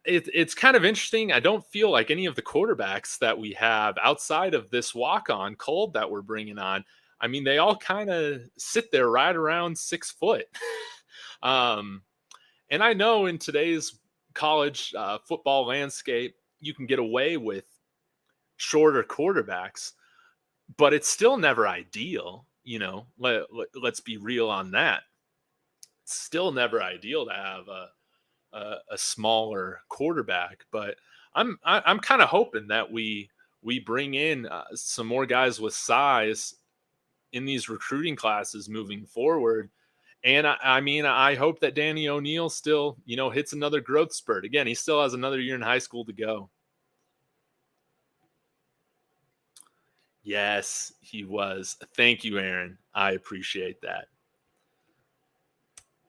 it's kind of interesting. I don't feel like any of the quarterbacks that we have outside of this walk-on Cold that we're bringing on, I mean, they all kind of sit there right around 6 foot. And I know in today's college football landscape, you can get away with shorter quarterbacks, but it's still never ideal. Let's be real on that. It's still never ideal to have a smaller quarterback, but I'm kind of hoping that we bring in some more guys with size in these recruiting classes moving forward. And I mean, I hope that Danny O'Neal still, hits another growth spurt. Again, he still has another year in high school to go. Yes, he was. Thank you, Aaron. I appreciate that.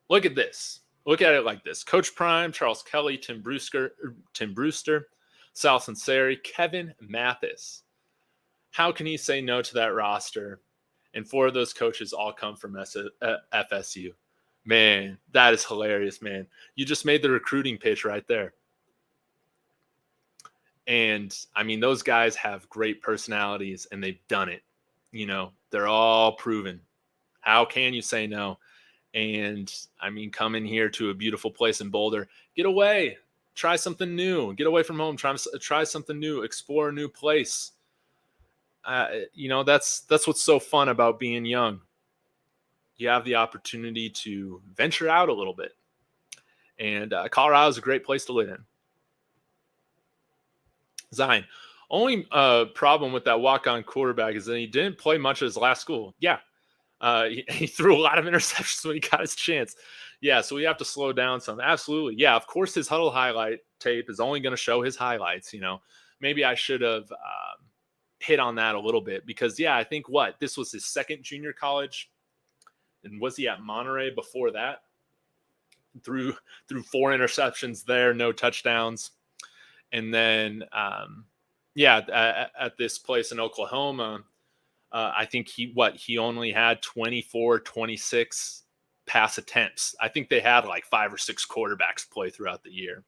Look at this. Look at it like this. Coach Prime, Charles Kelly, Tim Brewster, Sal Sunseri, Kevin Mathis. How can he say no to that roster? And 4 of those coaches all come from FSU. Man, that is hilarious, man. You just made the recruiting pitch right there. And, I mean, those guys have great personalities, and they've done it. They're all proven. How can you say no? And, I mean, come in here to a beautiful place in Boulder. Get away. Try something new. Get away from home. Try something new. Explore a new place. That's what's so fun about being young. You have the opportunity to venture out a little bit. And Colorado is a great place to live in. Zion, only problem with that walk-on quarterback is that he didn't play much at his last school. Yeah. He threw a lot of interceptions when he got his chance. Yeah, so we have to slow down some. Absolutely. Yeah, of course his huddle highlight tape is only going to show his highlights. Maybe I should have hit on that a little bit because, yeah, I think this was his second junior college. And was he at Monterey before that? Threw 4 interceptions there, no touchdowns. And then, at this place in Oklahoma, I think he only had 24, 26 pass attempts. I think they had like 5 or 6 quarterbacks play throughout the year.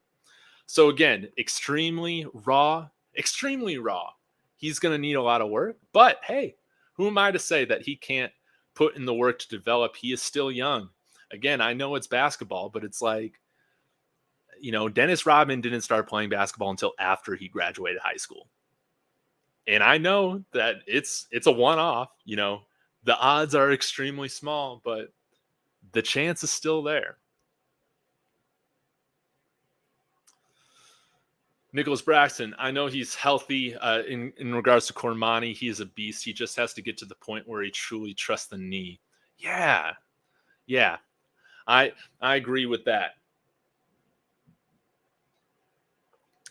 So again, extremely raw. He's going to need a lot of work, but hey, who am I to say that he can't put in the work to develop? He is still young. Again, I know it's basketball, but it's like, Dennis Rodman didn't start playing basketball until after he graduated high school. And I know that it's a one-off, the odds are extremely small, but the chance is still there. Nicholas Braxton, I know he's healthy in regards to Cormani. He is a beast. He just has to get to the point where he truly trusts the knee. Yeah. I agree with that.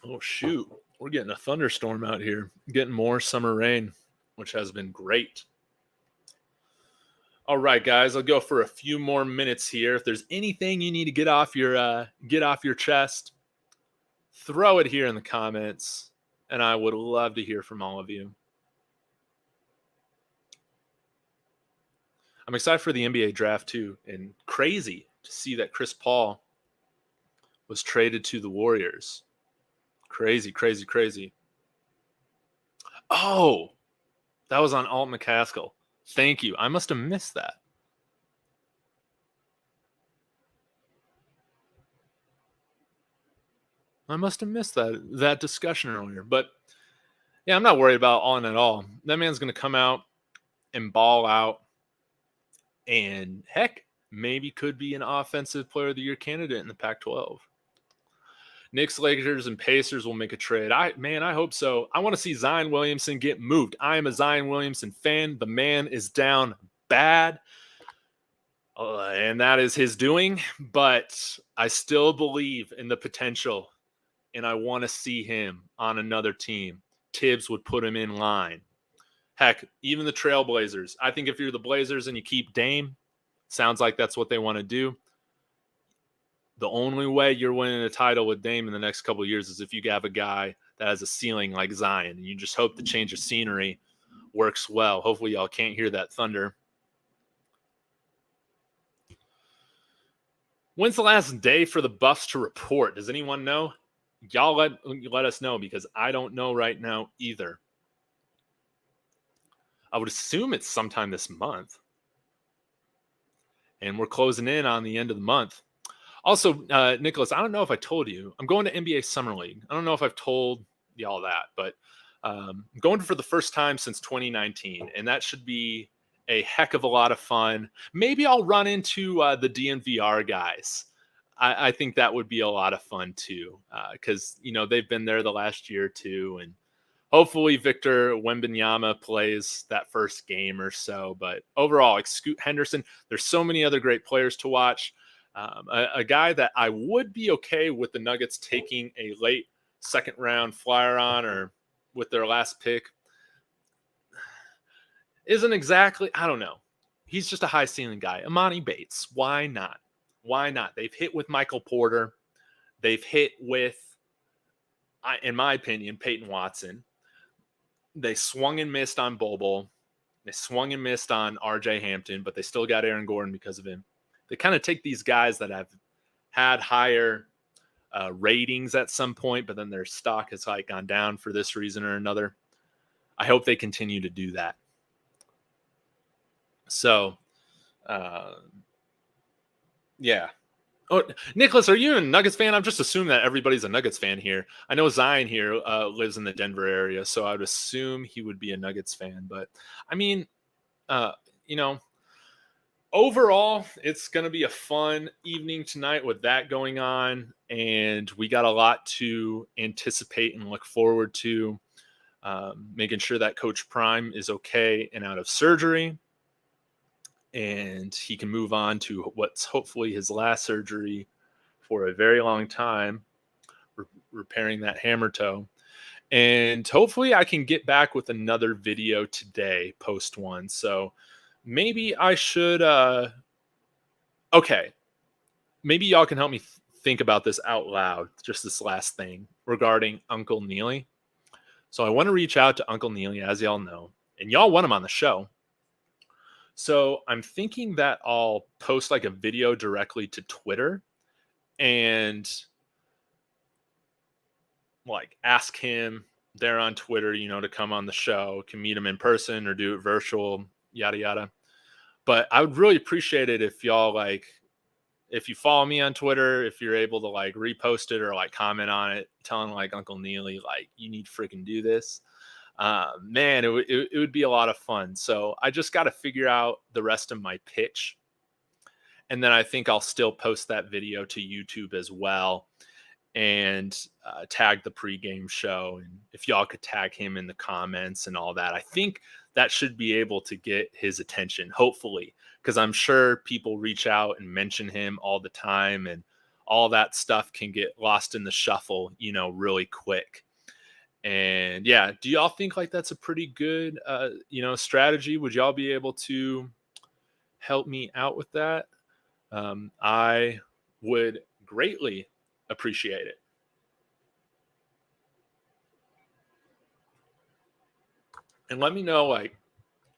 Oh, shoot. We're getting a thunderstorm out here. Getting more summer rain, which has been great. All right, guys, I'll go for a few more minutes here. If there's anything you need to get off your chest, throw it here in the comments, and I would love to hear from all of you. I'm excited for the NBA draft too, and crazy to see that Chris Paul was traded to the Warriors. Crazy. Oh, that was on Alt McCaskill. Thank you. I must have missed that. I must have missed that discussion earlier. But yeah, I'm not worried about on at all. That man's going to come out and ball out, and heck, maybe could be an offensive player of the year candidate in the Pac-12. Knicks, Lakers, and Pacers will make a trade. I hope so. I want to see Zion Williamson get moved. I am a Zion Williamson fan. The man is down bad, and that is his doing. But I still believe in the potential and I want to see him on another team, Tibbs would put him in line. Heck, even the Trailblazers. I think if you're the Blazers and you keep Dame, sounds like that's what they want to do. The only way you're winning a title with Dame in the next couple of years is if you have a guy that has a ceiling like Zion. And you just hope the change of scenery works well. Hopefully y'all can't hear that thunder. When's the last day for the Buffs to report? Does anyone know? Y'all let us know, because I don't know right now either. I would assume it's sometime this month. And we're closing in on the end of the month. Also, Nicholas, I don't know if I told you, I'm going to NBA Summer League. I don't know if I've told y'all that, but I'm going for the first time since 2019, and that should be a heck of a lot of fun. Maybe I'll run into the DNVR guys. I think that would be a lot of fun too, because they've been there the last year or two, and hopefully Victor Wembanyama plays that first game or so. But overall, like Scoot Henderson, there's so many other great players to watch. A guy that I would be okay with the Nuggets taking a late second round flyer on, or with their last pick, isn't exactly, I don't know. He's just a high ceiling guy. Imani Bates. Why not? Why not? They've hit with Michael Porter. They've hit with, in my opinion, Peyton Watson. They swung and missed on Bobo. They swung and missed on RJ Hampton, but they still got Aaron Gordon because of him. They kind of take these guys that have had higher ratings at some point, but then their stock has gone down for this reason or another. I hope they continue to do that. So, yeah. Oh, Nicholas, are you a Nuggets fan? I'm just assuming that everybody's a Nuggets fan here. I know Zion here lives in the Denver area, so I would assume he would be a Nuggets fan. But, I mean, overall, it's going to be a fun evening tonight with that going on, and we got a lot to anticipate and look forward to, making sure that Coach Prime is okay and out of surgery, and he can move on to what's hopefully his last surgery for a very long time, repairing that hammer toe. And hopefully I can get back with another video today, post one. So maybe I should, okay, maybe y'all can help me think about this out loud, just this last thing regarding Uncle Neely. So I want to reach out to Uncle Neely, as y'all know, and y'all want him on the show. So I'm thinking that I'll post a video directly to Twitter and ask him there on Twitter, to come on the show, can meet him in person or do it virtual, yada, yada. But I would really appreciate it if y'all, if you follow me on Twitter, if you're able to repost it or comment on it, telling Uncle Neely, you need to freaking do this. Man, it would be a lot of fun. So I just got to figure out the rest of my pitch. And then I think I'll still post that video to YouTube as well, and tag the pregame show. And if y'all could tag him in the comments and all that, I think that should be able to get his attention, hopefully, because I'm sure people reach out and mention him all the time, and all that stuff can get lost in the shuffle, really quick. And yeah, do y'all think that's a pretty good, strategy? Would y'all be able to help me out with that? I would greatly appreciate it. And let me know,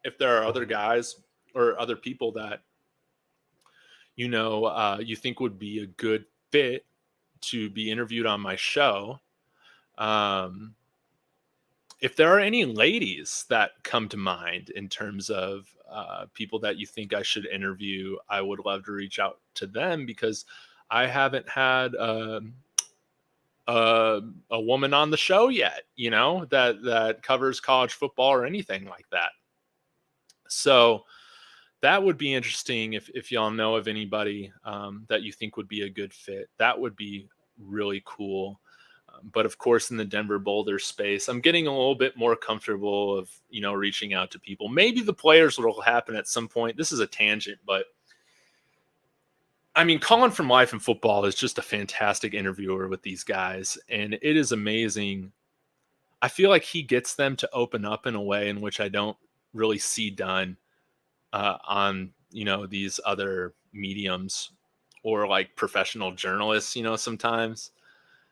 if there are other guys or other people that, you think would be a good fit to be interviewed on my show. If there are any ladies that come to mind in terms of people that you think I should interview, I would love to reach out to them, because I haven't had a woman on the show yet, that covers college football or anything like that. So that would be interesting. If y'all know of anybody that you think would be a good fit, that would be really cool. But of course, in the Denver Boulder space, I'm getting a little bit more comfortable of, reaching out to people. Maybe the players will happen at some point. This is a tangent, but I mean, Colin from Life and Football is just a fantastic interviewer with these guys, and it is amazing. I feel like he gets them to open up in a way in which I don't really see done on these other mediums or like professional journalists. Sometimes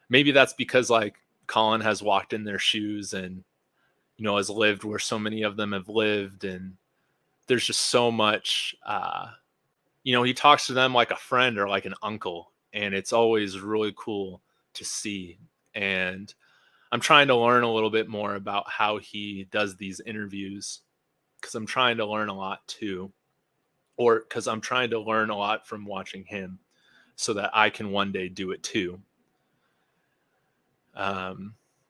maybe that's because like Colin has walked in their shoes and has lived where so many of them have lived, and there's just so much. He talks to them like a friend or like an uncle, and it's always really cool to see. And I'm trying to learn a little bit more about how he does these interviews because I'm trying to learn a lot too, or because I'm trying to learn a lot from watching him so that I can one day do it too.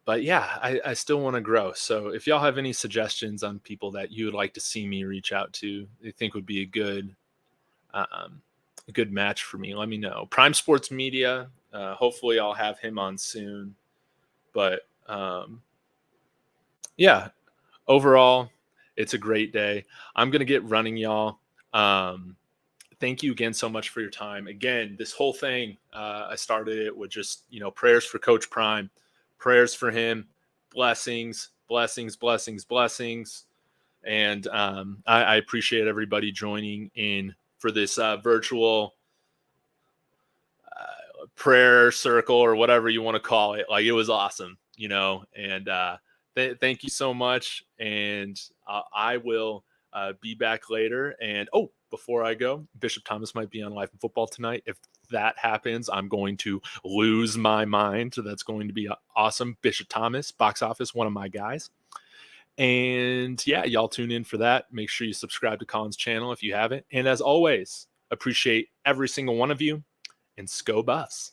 But yeah, I still want to grow. So if y'all have any suggestions on people that you would like to see me reach out to, you think would be a good match for me, let me know. Prime Sports Media. Hopefully I'll have him on soon. But yeah, overall, it's a great day. I'm going to get running, y'all. Thank you again so much for your time. Again, this whole thing, I started it with just, prayers for Coach Prime, prayers for him, blessings, blessings, blessings, blessings. And I appreciate everybody joining in for this virtual prayer circle or whatever you want to call it. Like, it was awesome, and thank you so much. And I will be back later. And before I go, Bishop Thomas might be on Life and Football tonight. If that happens, I'm going to lose my mind. So that's going to be awesome. Bishop Thomas, box office, one of my guys. And yeah, y'all tune in for that. Make sure you subscribe to Colin's channel if you haven't. And as always, appreciate every single one of you, and Sco Buffs.